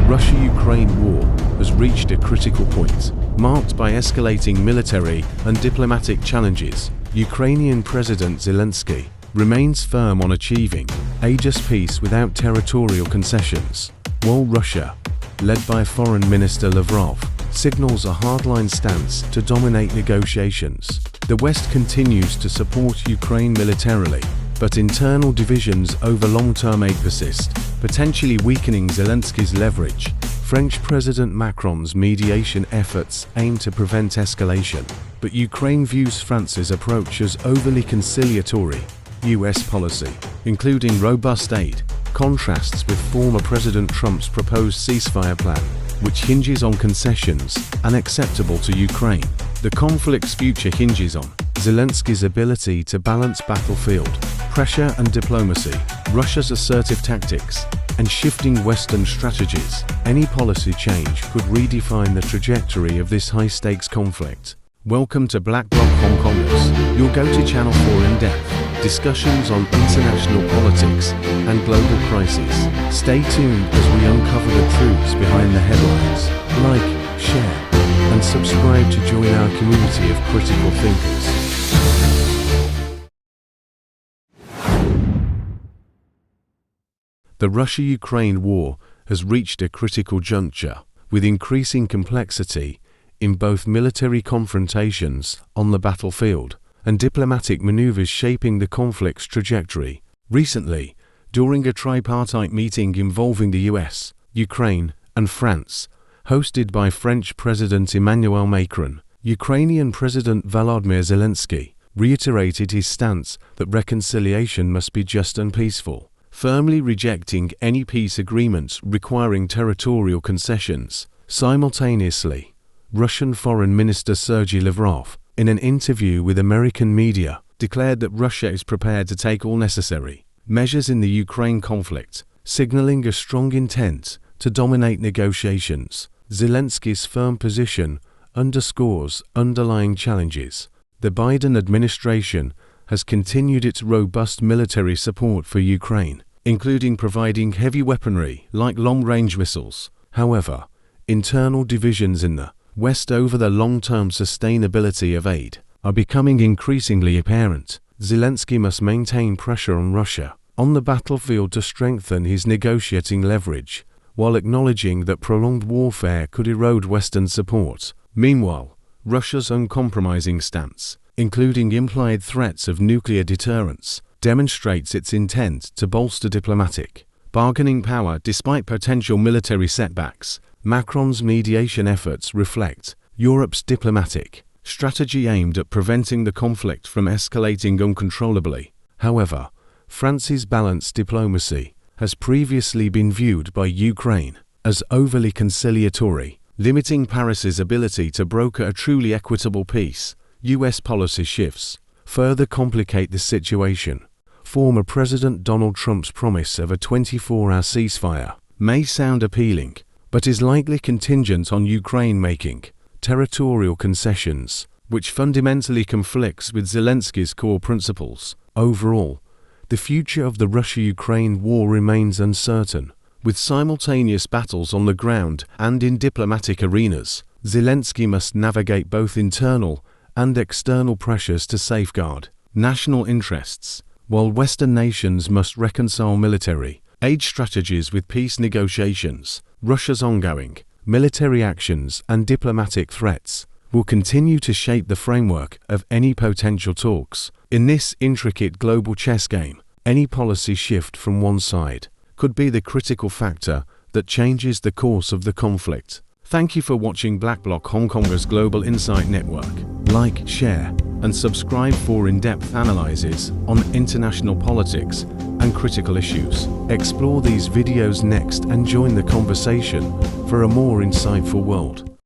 Russia-Ukraine war has reached a critical point, marked by escalating military and diplomatic challenges. Ukrainian President Zelensky remains firm on achieving a just peace without territorial concessions, while Russia, led by Foreign Minister Lavrov, signals a hardline stance to dominate negotiations. The West continues to support Ukraine militarily, but internal divisions over long-term aid persist, potentially weakening Zelensky's leverage. French President Macron's mediation efforts aim to prevent escalation, but Ukraine views France's approach as overly conciliatory. US policy, including robust aid, contrasts with former President Trump's proposed ceasefire plan, which hinges on concessions unacceptable to Ukraine. The conflict's future hinges on Zelensky's ability to balance battlefield pressure and diplomacy, Russia's assertive tactics, and shifting Western strategies. Any policy change could redefine the trajectory of this high-stakes conflict. Welcome to Black Bloc Hong Kongers, your go-to channel for in-depth discussions on international politics and global crises. Stay tuned as we uncover the truths behind the headlines. Like, share, and subscribe to join our community of critical thinkers. The Russia-Ukraine war has reached a critical juncture, with increasing complexity in both military confrontations on the battlefield and diplomatic maneuvers shaping the conflict's trajectory. Recently, during a tripartite meeting involving the US, Ukraine, and France, hosted by French President Emmanuel Macron, Ukrainian President Volodymyr Zelensky reiterated his stance that reconciliation must be just and peaceful, firmly rejecting any peace agreements requiring territorial concessions. Simultaneously, Russian Foreign Minister Sergei Lavrov, in an interview with American media, declared that Russia is prepared to take all necessary measures in the Ukraine conflict, signaling a strong intent to dominate negotiations. Zelensky's firm position underscores underlying challenges. The Biden administration has continued its robust military support for Ukraine, including providing heavy weaponry like long-range missiles. However, internal divisions in the West over the long-term sustainability of aid are becoming increasingly apparent. Zelensky must maintain pressure on Russia on the battlefield to strengthen his negotiating leverage, while acknowledging that prolonged warfare could erode Western support. Meanwhile, Russia's uncompromising stance, including implied threats of nuclear deterrence, demonstrates its intent to bolster diplomatic bargaining power despite potential military setbacks. Macron's mediation efforts reflect Europe's diplomatic strategy aimed at preventing the conflict from escalating uncontrollably. However, France's balanced diplomacy has previously been viewed by Ukraine as overly conciliatory, limiting Paris's ability to broker a truly equitable peace. US policy shifts further complicate the situation. Former President Donald Trump's promise of a 24-hour ceasefire may sound appealing, but is likely contingent on Ukraine making territorial concessions, which fundamentally conflicts with Zelensky's core principles. Overall, the future of the Russia-Ukraine war remains uncertain. With simultaneous battles on the ground and in diplomatic arenas, Zelensky must navigate both internal and external pressures to safeguard national interests, while Western nations must reconcile military aid strategies with peace negotiations. Russia's ongoing military actions and diplomatic threats will continue to shape the framework of any potential talks. In this intricate global chess game, any policy shift from one side could be the critical factor that changes the course of the conflict. Thank you for watching Black Bloc Hong Kongers Global Insight Network. Like, share, and subscribe for in-depth analyses on international politics and critical issues. Explore these videos next and join the conversation for a more insightful world.